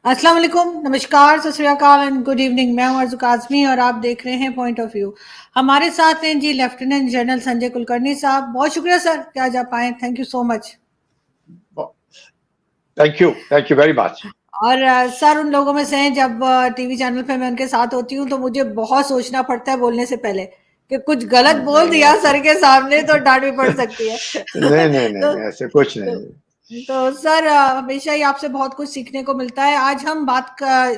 अस्सलाम वालेकुम, नमस्कार, सत श्री अकाल एंड गुड इवनिंग। मैं हूं आरजू काज़मी और आप देख रहे हैं पॉइंट ऑफ व्यू। हमारे साथ हैं जी लेफ्टिनेंट जनरल संजय कुलकर्णी साहब। बहुत शुक्रिया सर कि आज आप आए, thank you so much. Thank you very much. और सर उन लोगों में से हैं, जब टीवी चैनल पे मैं उनके साथ होती हूँ तो मुझे बहुत सोचना पड़ता है बोलने से पहले कि कुछ गलत बोल दिया सर के सामने तो डांट भी पड़ सकती है। नहीं नहीं तो, नहीं, ऐसे कुछ तो नहीं। तो सर हमेशा ही आपसे बहुत कुछ सीखने को मिलता है। आज हम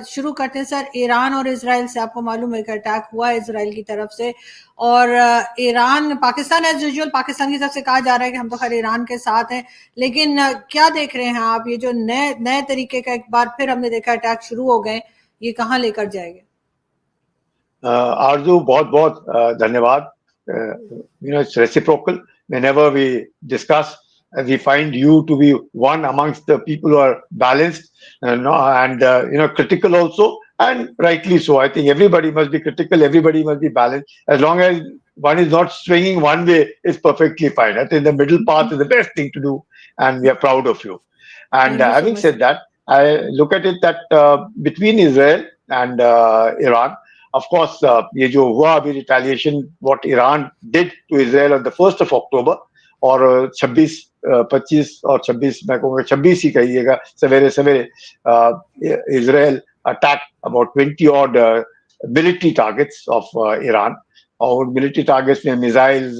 शुरू करते हैं सर ईरान और इजराइल से। आपको मालूम है कि अटैक हुआ है इजराइल की तरफ से, और Iran Pakistan as usual Pakistan की तरफ से कहा जा रहा है कि हम तो खैर ईरान के साथ हैं, लेकिन क्या देख रहे हैं आप, ये जो नए नए तरीके का एक बार फिर हमने देखा अटैक शुरू हो गए, ये कहाँ लेकर जाएंगे? आरजू बहुत बहुत धन्यवाद। It's reciprocal. Whenever we discuss, we find you to be one amongst the people who are balanced, no, and critical also, and rightly so. I think everybody must be critical, everybody must be balanced. As long as one is not swinging one way, it's perfectly fine. I think the middle path is the best thing to do, and we are proud of you. And thank you so having much. said that, I look at it that between Israel and Iran, of course, ये जो हुआ अभी retaliation what Iran did to Israel on the 1 October, और 26 25 और 26, मैं कहूँगा 26 ही कहिएगा, सवेरे सवेरे Israel attack about 20 odd military targets of Iran. और मिलिट्री टारगेट्स में missiles,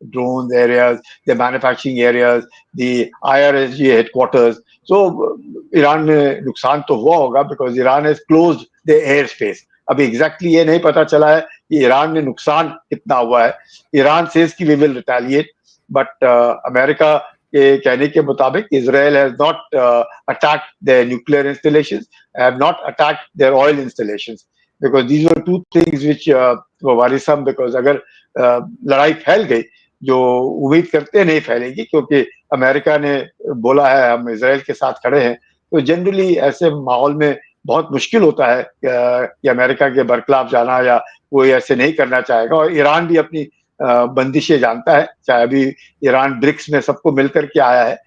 drone areas, the manufacturing areas, the IRSG headquarters. So Iran में नुकसान तो हुआ होगा because Iran has closed the air space. अभी एग्जैक्टली ये नहीं पता चला है कि ईरान में नुकसान कितना हुआ है। ईरान सेज कि we will retaliate, but America के कहने के मुताबिक Israel has not attacked their nuclear installations, have not attacked their oil installations, because these were two things which were worrisome. बिकॉज अगर लड़ाई फैल गई, जो उम्मीद करते नहीं फैलेगी, क्योंकि अमेरिका ने बोला है हम इजराइल के साथ खड़े हैं, तो जनरली ऐसे माहौल में बहुत मुश्किल होता है कि अमेरिका के बरखिलाफ जाना, या कोई ऐसे नहीं करना चाहेगा। और ईरान भी अपनी बंदिशें जानता है, चाहे अभी ईरान ब्रिक्स में सबको मिलकर के आया है,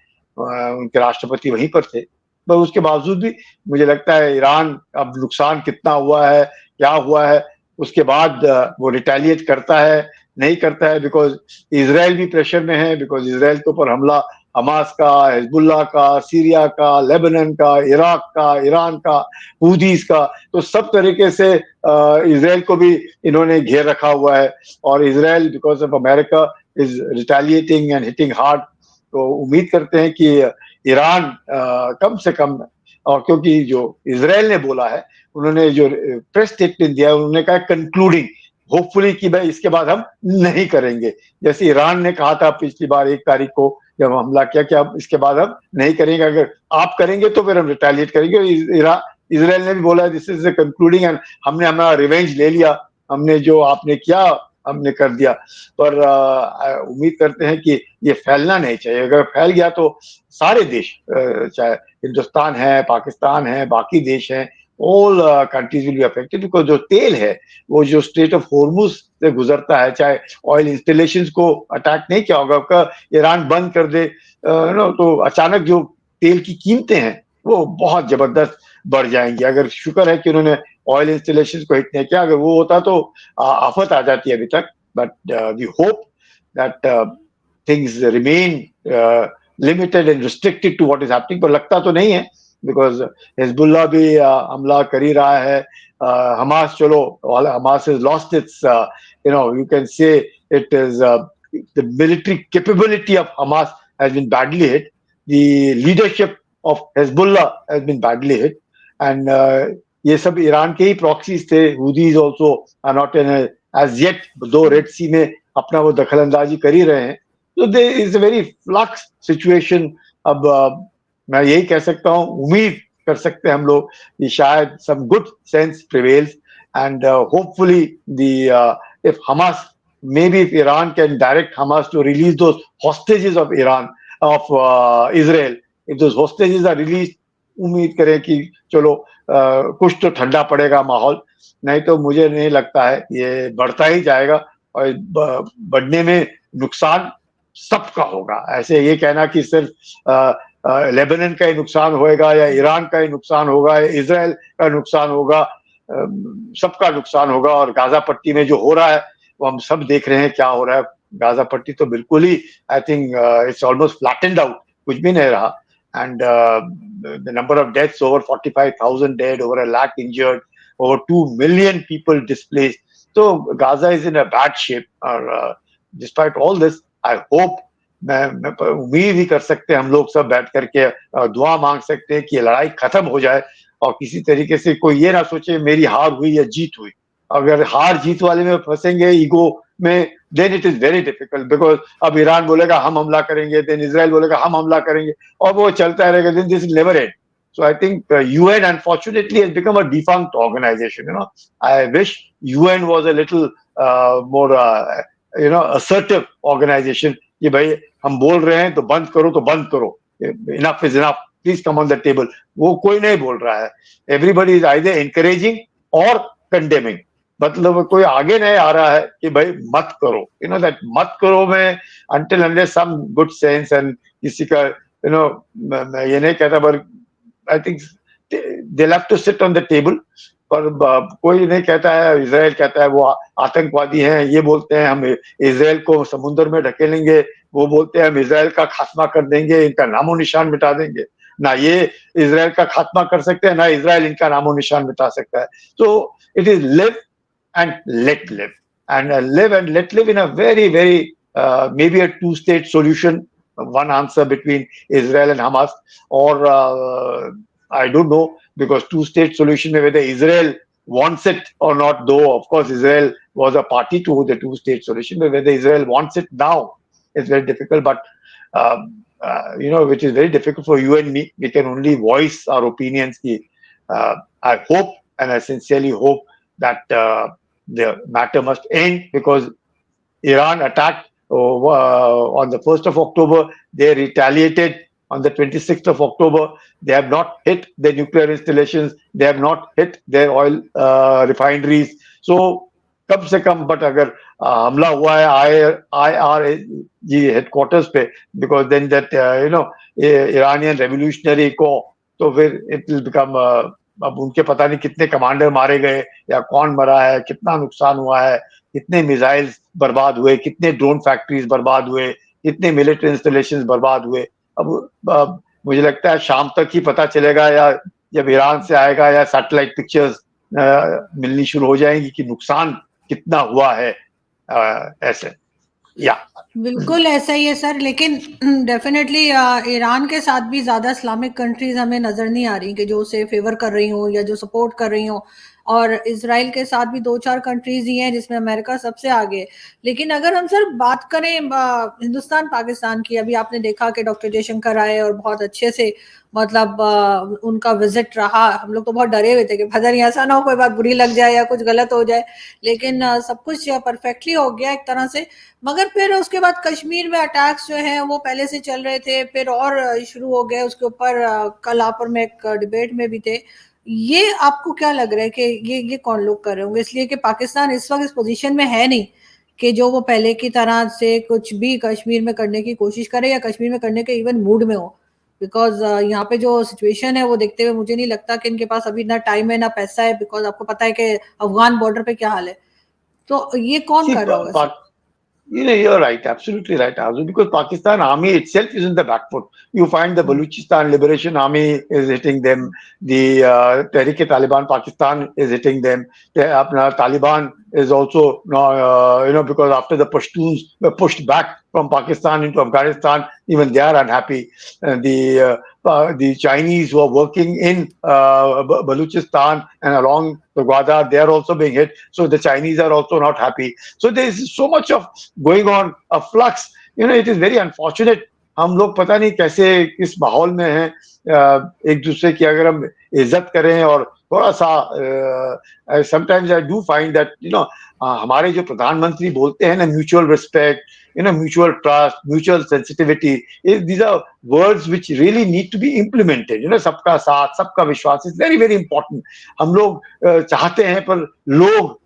उनके राष्ट्रपति वहीं पर थे, पर उसके बावजूद भी मुझे लगता है ईरान अब नुकसान कितना हुआ है, क्या हुआ है, उसके बाद वो रिटेलिएट करता है नहीं करता है। बिकॉज इजराइल भी प्रेशर में है, बिकॉज इजराइल के ऊपर हमला हमास का, हिजबुल्लाह का, सीरिया का, लेबनान का, इराक का, ईरान का, हूदीज का, तो सब तरीके से इजराइल को भी इन्होंने घेर रखा हुआ है। और Israel because of America is retaliating and hitting hard. तो उम्मीद करते हैं कि ईरान कम से कम, और क्योंकि जो इजराइल ने बोला है, उन्होंने जो प्रेस स्टेटमेंट दिया है, उन्होंने कहा कंक्लूडिंग होपफुली कि भाई इसके बाद हम नहीं करेंगे। जैसे ईरान ने कहा था पिछली बार 1 तारीख को जब हमला किया कि अब इसके बाद हम नहीं करेंगे, अगर आप करेंगे तो फिर हम रिटेलिएट करेंगे। इजराइल ने भी बोला दिस इज कंक्लूडिंग, एंड हमने हमारा रिवेंज ले लिया, हमने जो आपने किया हमने कर दिया। पर उम्मीद करते हैं कि ये फैलना नहीं चाहिए। अगर फैल गया तो सारे देश, चाहे हिंदुस्तान है, पाकिस्तान है, बाकी देश हैं, all countries will be affected. Because जो तेल है वो जो स्ट्रेट ऑफ हॉर्मुज से गुजरता है, चाहे ऑयल इंस्टॉलेशंस को अटैक नहीं किया होगा, आपका ईरान बंद कर दे तो अचानक जो तेल की कीमतें हैं वो बहुत जबरदस्त बढ़ जाएंगी। अगर शुक्र है कि उन्होंने ऑयल इंस्टॉलेशंस को हिट नहीं किया, अगर वो होता तो आफत आ जाती है अभी तक। But we hope that things remain limited and restricted to what is happening. पर लगता तो नहीं है, बिकॉज हिजबुल्लाह भी हमला कर ही रहा है। हमास, चलो Hamas has lost its you can say it is the military capability of Hamas has been badly hit. The leadership of Hezbollah has been badly hit, and ये सब ईरान के ही proxies थे। हुदीज also are not in as yet, दो red सी में अपना वो दखल अंदाजी कर ही रहे हैं। तो there is a very flux situation। अब मैं यही कह सकता हूँ, उम्मीद कर सकते हैं हम लोग कि शायद some good sense prevails, and hopefully if Hamas, maybe if Iran can direct Hamas to release those hostages of Israel, if those hostages are released, उम्मीद करें कि चलो कुछ तो ठंडा पड़ेगा माहौल। नहीं तो मुझे नहीं लगता है, ये बढ़ता ही जाएगा, और बढ़ने में नुकसान सबका होगा। ऐसे ये कहना कि सिर्फ लेबनान का ही नुकसान होएगा या ईरान का ही नुकसान होगा या इजराइल का नुकसान होगा, सबका नुकसान होगा। और गाजा पट्टी में जो हो रहा है वो हम सब देख रहे हैं क्या हो रहा है। गाजा पट्टी तो बिल्कुल ही, I think it's almost flattened out, कुछ भी नहीं रहा। And the number of deaths, over 45,000 dead, over a lakh injured, over 2 million people displaced. So Gaza is in a bad shape. और despite all this, I hope, मैं उम्मीद ही कर सकते हैं हम लोग सब बैठ करके दुआ मांग सकते हैं कि ये लड़ाई खत्म हो जाए और किसी तरीके से कोई ये ना सोचे मेरी हार हुई या जीत हुई। अगर हार जीत वाले में फंसेंगे, ईगो में, then it is very difficult, because अब ईरान बोलेगा हम हमला करेंगे, देन इजराइल बोलेगा हम हमला करेंगे, और वो चलता रहेगा, then this is never end. So I think UN unfortunately has become a defunct organization. I wish UN was a little more, assertive organization. कि भाई हम बोल रहे हैं तो बंद करो तो बंद करो, enough is enough, please come on the table. वो कोई नहीं बोल रहा है. Everybody is either encouraging or condemning. मतलब कोई आगे नहीं आ रहा है कि भाई मत करो. That मत करो में until unless some good sense and किसी का मैं ये नहीं कहता, पर I think they'll have to sit on the table. पर कोई नहीं कहता है, इजराइल कहता है वो आतंकवादी हैं, ये बोलते हैं हम इजराइल को समुद्र में ढकेलेंगे, वो बोलते हैं हम इजराइल का खात्मा कर देंगे, इनका नामो निशान मिटा देंगे। ना ये इजराइल का खात्मा कर सकते हैं, ना इजराइल इनका नामो निशान मिटा सकता है। So it is live and let live, and live and let live in a very, very maybe a two-state solution, one answer between Israel and Hamas, or I don't know, because two-state solution, whether Israel wants it or not, though of course Israel was a party to the two-state solution, but whether Israel wants it now is very difficult. But which is very difficult for you and me. We can only voice our opinions. I hope, and I sincerely hope, that the matter must end, because Iran attacked on the 1st of October. They retaliated on the 26th of October. They have not hit their nuclear installations. They have not hit their oil refineries. So, कम से कम, but अगर हमला हुआ है IRG headquarters पे, because then that Iranian revolutionary को, तो फिर it will become, अब उनके पता नहीं कितने कमांडर मारे गए या कौन मरा है, कितना नुकसान हुआ है, कितने मिसाइल्स बर्बाद हुए, कितने ड्रोन फैक्ट्रीज बर्बाद हुए, कितने मिलिट्री इंस्टॉलेशंस बर्बाद हुए। अब मुझे लगता है शाम तक ही पता चलेगा, या जब ईरान से आएगा या सैटेलाइट पिक्चर्स मिलनी शुरू हो जाएंगी कि नुकसान कितना हुआ है। ऐसे या बिल्कुल ऐसा ही है सर, लेकिन डेफिनेटली ईरान के साथ भी ज्यादा इस्लामिक कंट्रीज हमें नजर नहीं आ रही कि जो उसे फेवर कर रही हो या जो सपोर्ट कर रही हो, और इसराइल के साथ भी 2-4 कंट्रीज ही हैं जिसमें अमेरिका सबसे आगे है। लेकिन अगर हम सर बात करें हिंदुस्तान पाकिस्तान की, अभी आपने देखा कि डॉक्टर जयशंकर आए और बहुत अच्छे से मतलब उनका विजिट रहा। हम लोग तो बहुत डरे हुए थे कि पता नहीं ऐसा ना हो कोई बात बुरी लग जाए या कुछ गलत हो जाए, लेकिन सब कुछ परफेक्टली हो गया एक तरह से। मगर फिर उसके बाद कश्मीर में अटैक्स जो हैं वो पहले से चल रहे थे, फिर और शुरू हो गए उसके ऊपर। कल आप और मैं एक डिबेट में भी थे। ये आपको क्या लग रहा है कि ये कौन लोग कर रहे होंगे? इसलिए कि पाकिस्तान इस वक्त इस पोजीशन में है नहीं कि जो वो पहले की तरह से कुछ भी कश्मीर में करने की कोशिश करे या कश्मीर में करने के इवन मूड में हो। बिकॉज यहाँ पे जो सिचुएशन है वो देखते हुए मुझे नहीं लगता कि इनके पास अभी ना टाइम है ना पैसा है, बिकॉज आपको पता है कि अफगान बॉर्डर पे क्या हाल है। तो ये कौन कर रहा होगा? You're right, absolutely right, Arzoo, because Pakistan army itself is in the back foot. You find the Baluchistan Liberation Army is hitting them, the Tehrik-e-Taliban Pakistan is hitting them, Taliban is also, because after the Pashtuns were pushed back from Pakistan into Afghanistan, even they are unhappy. The Chinese who are working in Baluchistan and along the Gaza, they are also being hit. So the Chinese are also not happy. So there is so much of going on, a flux. It is very unfortunate. हम लोग पता नहीं कैसे किस माहौल में हैं, एक दूसरे की अगर हम इज्जत करें और थोड़ा सा, sometimes I do find that हमारे जो प्रधानमंत्री बोलते हैं ना, mutual respect, mutual trust, mutual sensitivity, these are words which really need to be implemented. सबका साथ, सबका विश्वास is very very important. हम लोग चाहते हैं, पर लोग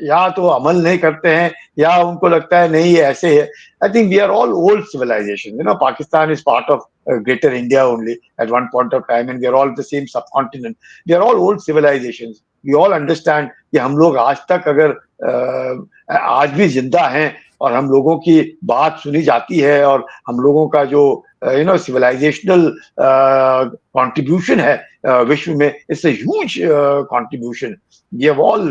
या तो अमल नहीं करते हैं, या उनको लगता है नहीं ये ऐसे है. I think we are all old civilization. Pakistan is part of greater India only at one point of time, and we are all the same subcontinent. We are all old civilizations. We all understand कि हम लोग आज तक अगर आज भी जिंदा हैं और हम लोगों की बात सुनी जाती है, और हम लोगों का जो सिविलाइजेशनल कंट्रीब्यूशन है विश्व में, it's a huge contribution. We have all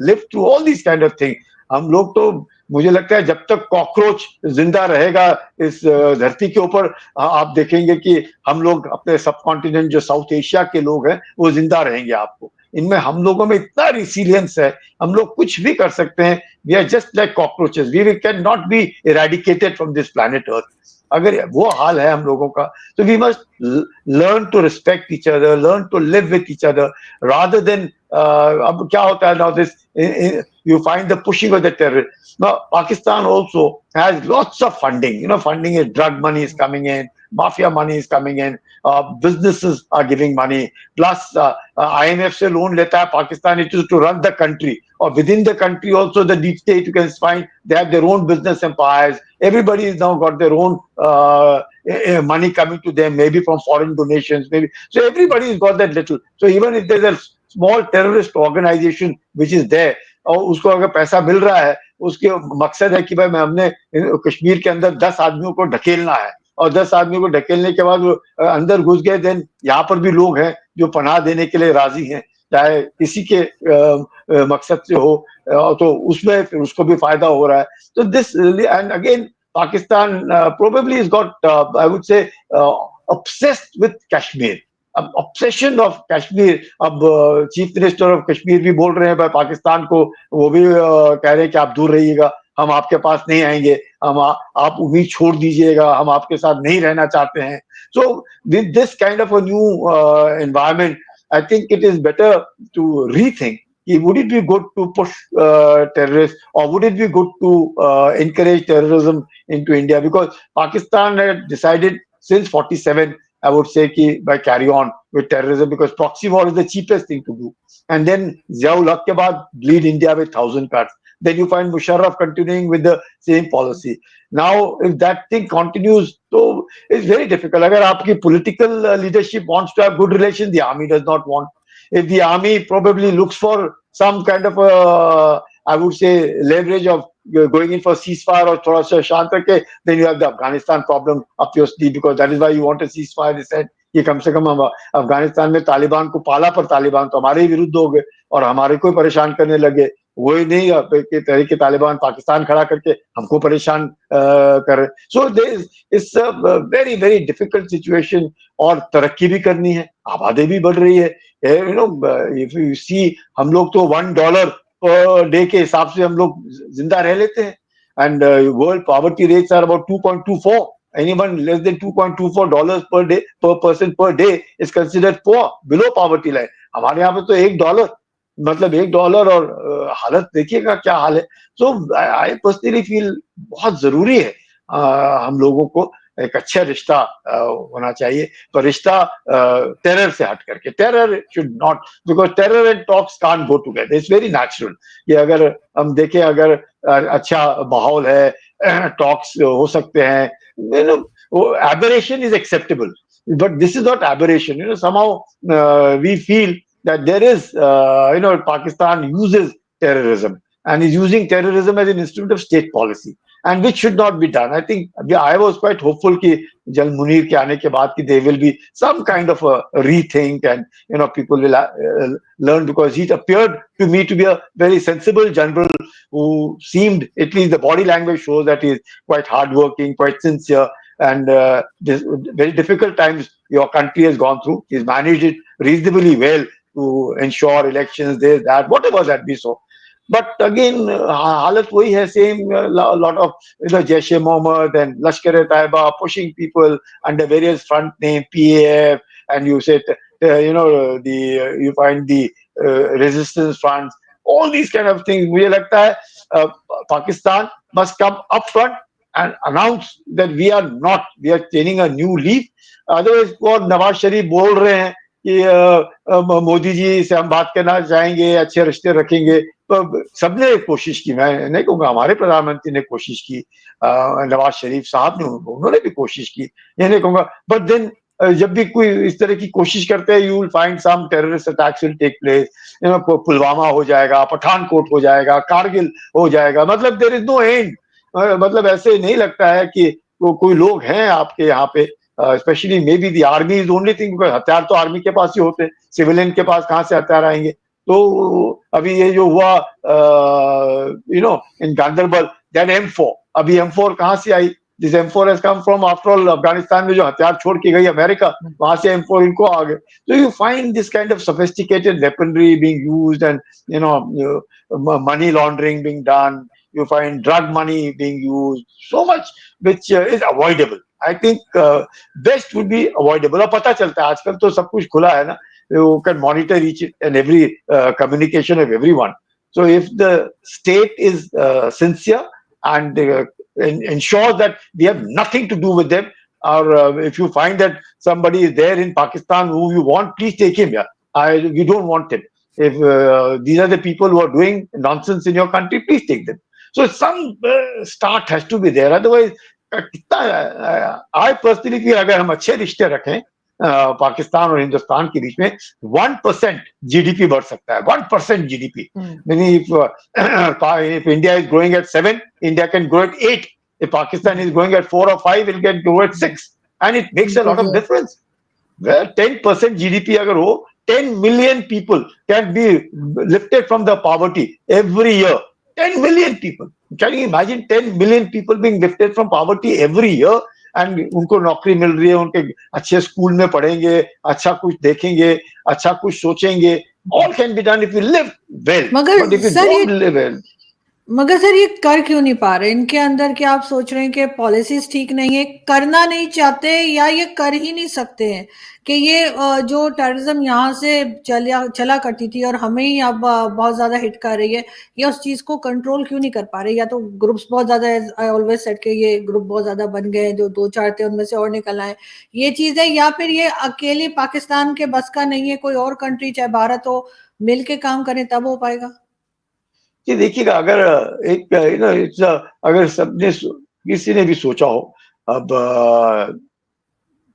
lived through all this kind of thing. हम लोग तो, मुझे लगता है, जब तक कॉकरोच जिंदा रहेगा इस धरती के ऊपर, आप देखेंगे कि हम लोग अपने सब कॉन्टिनेंट, जो साउथ एशिया के लोग हैं, वो जिंदा रहेंगे. आपको इनमें, हम लोगों में इतना रिसिलियंस है, हम लोग कुछ भी कर सकते हैं. We are just like cockroaches. We can not be eradicated from this planet Earth. अगर वो हाल है हम लोगों का, तो we must learn to respect each other, learn to live with each other, rather than. अब क्या होता है now, this you find the pushing of the terrorists. Now, Pakistan also has lots of funding. Funding is, drug money is coming in, mafia money is coming in, businesses are giving money. Plus, IMF se loan leta hai Pakistan, it is to run the country. Or within the country also, the deep state, you can find, they have their own business empires. Everybody has now got their own money coming to them, maybe from foreign donations, maybe. So everybody has got that little. So even if there's a small terrorist organization which is there, और उसको अगर पैसा मिल रहा है, उसके मकसद है कि भाई मैं हमने कश्मीर के अंदर 10 आदमियों को ढकेलना है, और 10 आदमियों को ढकेलने के बाद वो अंदर घुस गए, देन यहाँ पर भी लोग हैं जो पनाह देने के लिए राजी हैं, चाहे किसी के मकसद से हो, तो उसमें फिर उसको भी फायदा हो रहा है. तो this, and again Pakistan probably is got, I would say, obsessed with Kashmir. अब ऑब्सेशन ऑफ कश्मीर. अब चीफ मिनिस्टर ऑफ कश्मीर भी बोल रहे हैं भाई पाकिस्तान को, वो भी कह रहे हैं कि आप दूर रहिएगा, हम आपके पास नहीं आएंगे, आप उम्मीद छोड़ दीजिएगा, हम आपके साथ नहीं रहना चाहते हैं. So with this kind of a new environment, I think it is better to rethink, would it be good to push terrorists, or would it be good to encourage terrorism into India? Because Pakistan had decided since 47, I would say, by carry on with terrorism, because proxy war is the cheapest thing to do. And then Ziaul Haq ke baad bleed India with 1,000 cuts. Then you find Musharraf continuing with the same policy. Now, if that thing continues, so it's very difficult. Agar aapki political leadership wants to have good relations, the army does not want. If the army probably looks for some kind of I would say, leverage of going in for ceasefire or thoda sa shant rakhe, then you have the Afghanistan problem up your sleeve, because that is why you want a ceasefire. They said कि कम से कम हम अफगानिस्तान में तालिबान को पाला, पर तालिबान तो हमारे ही विरुद्ध हो गए और हमारे को परेशान करने लगे. वही नहीं कि तहरीक तालिबान पाकिस्तान खड़ा करके हमको परेशान कर रहे. So it's a very very difficult situation. और तरक्की भी करनी है, आबादी भी बढ़ रही है. इफ यू सी, हम लोग तो $1 पर डे के हिसाब से हम लोग जिंदा रह लेते हैं. And world poverty rates are about 2.24. Anyone less than $2.24 per day, per person per day is considered poor, below poverty line. हमारे यहाँ पे तो $1, मतलब $1, और हालत देखिएगा क्या हाल है. सो आई पर्सनली फील बहुत जरूरी है हम लोगों को एक अच्छा रिश्ता होना चाहिए, पर रिश्ता टेरर से हट करके. Terror should not, because terror and talks can't go together. It's very natural कि अगर हम देखें, अगर अच्छा माहौल है, टॉक्स हो सकते हैं, aberration is acceptable, but this is not aberration. Somehow we feel that there is, Pakistan uses terrorism and is using terrorism as an instrument of state policy, and which should not be done. I think I was quite hopeful कि Jal Munir के आने के बाद कि there will be some kind of a rethink, and people will learn, because he appeared to me to be a very sensible general who seemed, at least the body language shows, that he is quite hardworking, quite sincere, and this very difficult times your country has gone through, he's managed it reasonably well to ensure elections, this, that, whatever that be so. But again, halat wahi hai, same, a lot of Jaish-e-Mohammed and Lashkar-e-Taiba pushing people under various front name, PAF, and you say, you find the resistance fronts. All these kind of things. मुझे लगता है Pakistan must come up front and announce that we are taking a new leaf. Otherwise, वो नवाज शरीफ बोल रहे हैं कि मोदी जी से हम बात करना चाहेंगे, अच्छे रिश्ते रखेंगे, तो सबने कोशिश की, मैं नहीं कहूँगा हमारे प्रधानमंत्री ने कोशिश की, नवाज शरीफ साहब ने, उन्होंने भी कोशिश की, ये नहीं कहूँगा, बट देन जब भी कोई इस तरह की कोशिश करते हैं, you will find some terrorist attacks will take place, Pulwama हो जाएगा, पठानकोट हो जाएगा, कारगिल हो जाएगा, मतलब देयर इज नो एंड। मतलब ऐसे नहीं लगता है कि कोई लोग हैं आपके यहाँ पे, specially may be the army is only thing, हथियार तो आर्मी के पास ही होते हैं, सिविलियन के पास कहाँ से हथियार आएंगे। तो अभी ये जो हुआ इन गांदरबल, दैट M4, अभी M4 कहाँ से आई? This M4 has come from, after all, Afghanistan में जो हथियार छोड़ के गई अमेरिका, वहां से M4 इनको आ गए। तो you find this kind of sophisticated weaponry being used, and money laundering being done. You find drug money being used, so much which is avoidable. I think best would be avoidable. और पता चलता है आजकल तो सब कुछ खुला है ना, you can monitor each and every communication of everyone. So if the state is sincere and ensure that we have nothing to do with them, or if you find that somebody is there in Pakistan who you want, please take him here. We don't want him. If these are the people who are doing nonsense in your country, please take them. So some start has to be there. Otherwise, I personally feel अगर हम अच्छे रिश्ते रखें पाकिस्तान और हिंदुस्तान के बीच में, 1% GDP बढ़ सकता है, 1% GDP. Meaning if India is growing at 7, India can grow at 8. If Pakistan is growing at 4 or 5, it can grow at 6. And it makes a lot of difference. Where 10% GDP अगर हो, 10 million people can be lifted from the poverty every year. 10 million people. Can you imagine 10 million people being lifted from poverty every year? And उनको नौकरी मिल रही है, उनके अच्छे school में पढ़ेंगे, अच्छा कुछ देखेंगे, अच्छा कुछ सोचेंगे. All can be done if you live well. But if you don't live well. मगर सर ये कर क्यों नहीं पा रहे? इनके अंदर क्या आप सोच रहे हैं कि पॉलिसीज ठीक नहीं है, करना नहीं चाहते, या ये कर ही नहीं सकते हैं कि ये जो टेररिज्म यहाँ से चला करती थी और हमें ही अब बहुत ज्यादा हिट कर रही है, ये उस चीज को कंट्रोल क्यों नहीं कर पा रहे? या तो ग्रुप्स बहुत ज्यादा, आई ऑलवेज सेड के ये ग्रुप बहुत ज्यादा बन गए, जो 2-4 थे उनमें से और निकल आए, ये चीज है, या फिर ये अकेले पाकिस्तान के बस का नहीं है, कोई और कंट्री चाहे भारत हो मिल के काम करें तब हो पाएगा? ये देखिएगा, अगर एक अगर सबने किसी ने भी सोचा हो अब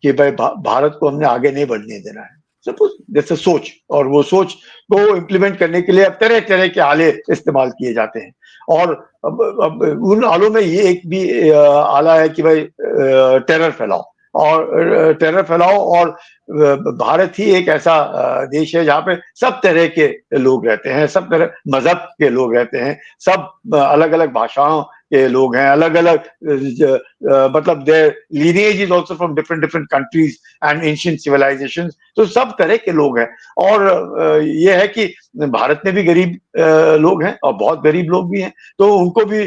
कि भाई भारत को हमने आगे नहीं बढ़ने देना है, सपोज जैसे सोच, और वो सोच को इम्प्लीमेंट करने के लिए अब तरह तरह के आले इस्तेमाल किए जाते हैं, और अब उन आलों में ये एक भी आला है कि भाई टेरर फैलाओ, और भारत ही एक ऐसा देश है जहाँ पे सब तरह के लोग रहते हैं, सब तरह मजहब के लोग रहते हैं, सब अलग अलग भाषाओं के लोग हैं, अलग अलग मतलब their lineage is also from different countries and ancient civilisations, तो सब तरह के लोग हैं। और ये है कि भारत में भी गरीब लोग हैं और बहुत गरीब लोग भी हैं, तो उनको भी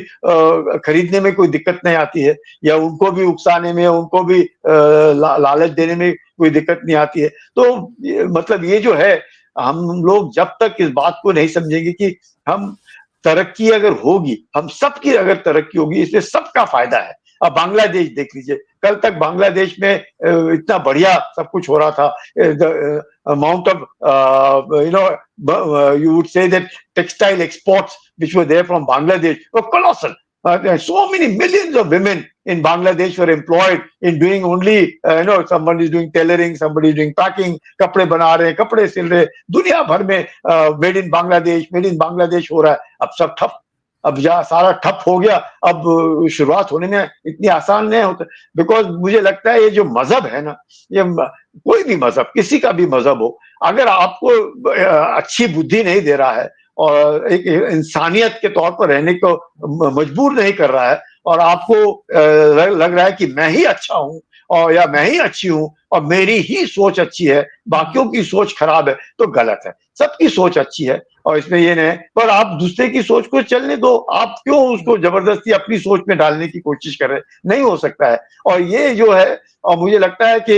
खरीदने में कोई दिक्कत नहीं आती है, या उनको भी उकसाने में, उनको भी लालच देने में कोई दिक्कत नहीं आती है। तो मतलब ये जो है, हम लोग जब तक इस बात को नहीं समझेंगे कि हम तरक्की अगर होगी, हम सबकी अगर तरक्की होगी, इससे सबका फायदा है। अब बांग्लादेश देख लीजिए, कल तक बांग्लादेश में इतना बढ़िया सब कुछ हो रहा था, amount of you would say that textile exports which were there from Bangladesh were colossal. So many millions of women in Bangladesh were employed in doing only, somebody is doing tailoring, somebody is doing packing, कपड़े बना रहे हैं, कपड़े सिल रहे, दुनिया भर में मेड इन बांग्लादेश हो रहा है। अब सब ठप, अब जहाँ सारा ठप हो गया, अब शुरुआत होने में इतनी आसान नहीं होता, बिकॉज मुझे लगता है ये जो मजहब है ना, ये कोई भी मजहब, किसी का भी मजहब हो, अगर आपको अच्छी बुद्धि नहीं दे रहा है और एक इंसानियत के तौर पर रहने को मजबूर नहीं कर रहा है, और आपको लग रहा है कि मैं ही अच्छा हूं और या मैं ही अच्छी हूं और मेरी ही सोच अच्छी है, बाकियों की सोच खराब है, तो गलत है। सबकी सोच अच्छी है और इसमें ये नहीं, पर आप दूसरे की सोच को चलने दो, आप क्यों उसको जबरदस्ती अपनी सोच में डालने की कोशिश कर रहे हैं? नहीं हो सकता है। और ये जो है, और मुझे लगता है कि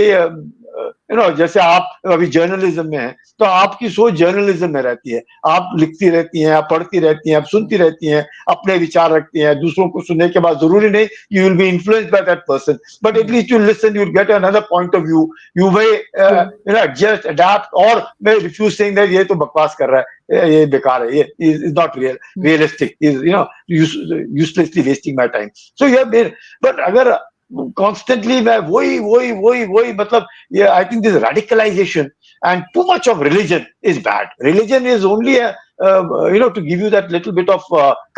जैसे आप अभी जर्नलिज्म में हैं, तो आपकी सोच जर्नलिज्म में रहती है, आप लिखती रहती हैं, आप पढ़ती रहती हैं, आप सुनती रहती हैं, अपने विचार रखती हैं, दूसरों को सुनने के बाद जरूरी नहीं you will be influenced by that person, but at least you listen, you will get another point of view, you may adjust, adapt, और मैं रिफ्यूज सेइंग दैट ये तो बकवास कर रहा है, ये बेकार है, ये is not realistic, is uselessly wasting my time, so ये, बट अगर constantly मैं वही मतलब, ये I think this radicalization and too much of religion is bad. Religion is only to give you that little bit of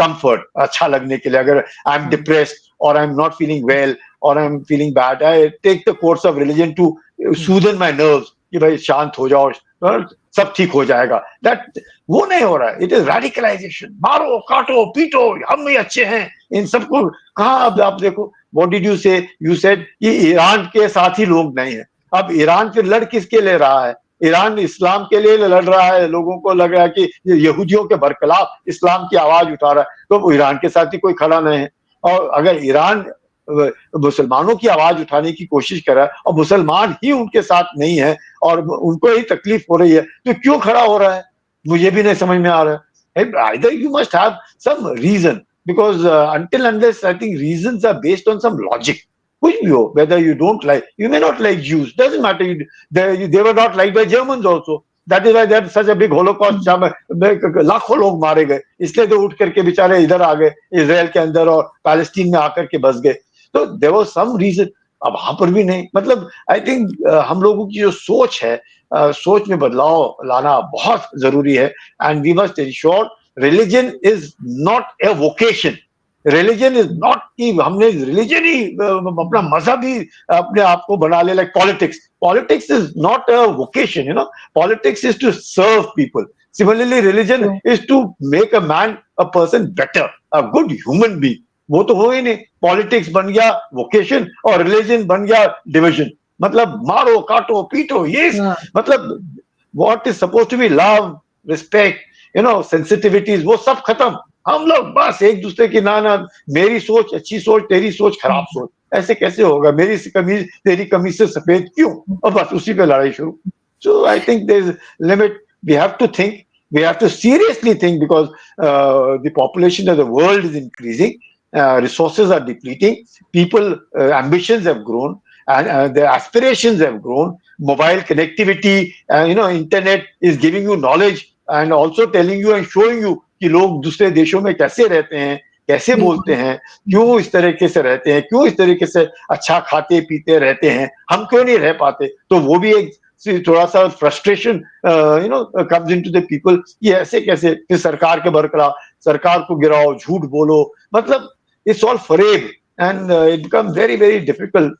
comfort, अच्छा लगने के लिए. अगर I'm depressed or I'm not feeling well or I'm feeling bad, I take the course of religion to soothe my nerves, कि भाई शांत हो जाओ, सब ठीक हो जाएगा. That वो नहीं हो रहा है. It is radicalization. मारो, काटो, पीटो, हम ही अच्छे हैं. इन सबको कहाँ अब आप देखो. What did you say? You said कि ईरान के साथ ही लोग नहीं है. अब ईरान फिर लड़ किसके लिए रहा है? ईरान इस्लाम के लिए लड़ रहा है. लोगों को लग रहा है कि यहूदियों के बरखिलाफ इस्लाम की आवाज उठा रहा है, तो ईरान के साथ ही कोई खड़ा नहीं है. और अगर ईरान मुसलमानों की आवाज उठाने की कोशिश कर रहा है और मुसलमान ही उनके साथ नहीं है और उनको ही तकलीफ हो रही है, तो क्यों खड़ा हो रहा है? मुझे भी नहीं समझ में आ रहा है. Either you must have some reason, because until unless I think reasons are based on some logic, कुछ भी हो, whether you don't like, you may not like Jews, doesn't matter, they were not liked by Germans also, that is why they had such a big Holocaust, लाखों लोग मारे गए, इसलिए तो उठ करके बेचारे इधर आ गए इजराइल के अंदर और पैलेस्टीन में आकर के बस गए. तो there was some reason. अब वहां पर भी नहीं, मतलब आई थिंक हम लोगों की जो सोच है, सोच में बदलाव लाना बहुत जरूरी है. And we must ensure religion is not a vocation. Religion is not कि हमने रिलीजन ही अपना मजहब ही अपने आप को बना ले. Like politics is not a vocation, politics is to serve people. Similarly, religion is to make a man, a person better, a good human being. वो तो हो ही नहीं. पॉलिटिक्स बन गया वोकेशन और रिलीजन बन गया डिविजन. मतलब मारो, काटो, पीटो, ये मतलब what is suppose to be love, respect, sensitivities, वो सब खत्म. हम लोग बस एक दूसरे की ना मेरी सोच अच्छी सोच, तेरी सोच खराब सोच, ऐसे कैसे होगा? मेरी कमीज तेरी कमीज से सफेद क्यों? और बस उसी पे लड़ाई शुरू. So I think there is limit. We have to think. We have to seriously think, because the population of the world is increasing. Resources are depleting. People, ambitions have grown, and their aspirations have grown. Mobile connectivity, internet is giving you knowledge and also telling you and showing you कि लोग दूसरे देशों में कैसे रहते हैं, कैसे बोलते हैं, क्यों इस तरीके से रहते हैं, क्यों इस तरीके से अच्छा खाते पीते रहते हैं, हम क्यों नहीं रह पाते. तो वो भी एक थोड़ा सा frustration comes into the people. ये ऐसे कैसे? फिर सरकार के बरखिलाफ, सरकार को गिराओ, झूठ बोलो, मतलब इट्स ऑल फरेब and it become very very difficult.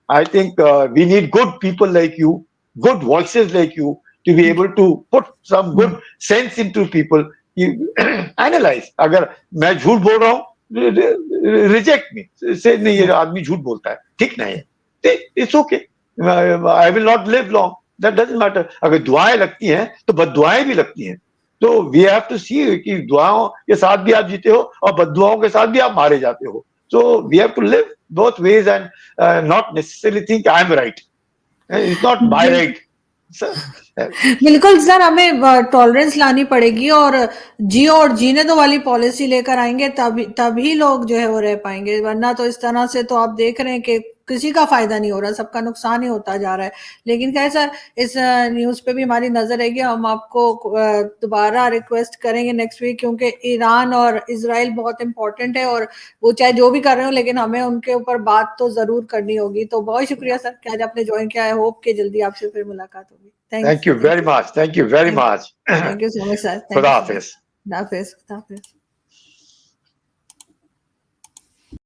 I think we need good people like you, good voices like you, to be able to put some good sense into people. Analyse. अगर मैं झूठ बोल रहा हूँ, reject मी, से नहीं ये आदमी झूठ बोलता है, ठीक नहीं है, it's okay, I will not live long, that doesn't matter. अगर दुआएं लगती हैं तो बददुआएं भी लगती हैं. तो वी हैव टू सी कि दुआओं के साथ भी आप जीते हो और बददुआओं के साथ भी आप मारे जाते हो. So we have to live both ways and not necessarily think I am right. It's not my right. बिल्कुल सर, हमें टॉलरेंस लानी पड़ेगी और जियो और जीने दो वाली पॉलिसी लेकर आएंगे, तभी लोग जो है वो रह पाएंगे. वरना तो इस तरह से तो आप देख रहे हैं कि किसी का फायदा नहीं हो रहा, सबका नुकसान ही होता जा रहा है. लेकिन क्या है सर, इस न्यूज पे भी हमारी नजर रहेगी. हम आपको दोबारा रिक्वेस्ट करेंगे नेक्स्ट वीक, क्योंकि ईरान और इजराइल बहुत इंपॉर्टेंट है और वो चाहे जो भी कर रहे हो, लेकिन हमें उनके ऊपर बात तो जरूर करनी होगी. तो बहुत शुक्रिया सर कि आज आपने ज्वाइन किया है. होप कि जल्दी आपसे फिर मुलाकात होगी. Thank you very much. Thank you very much. Thank you so much, sir. Khuda Hafiz. Khuda Hafiz.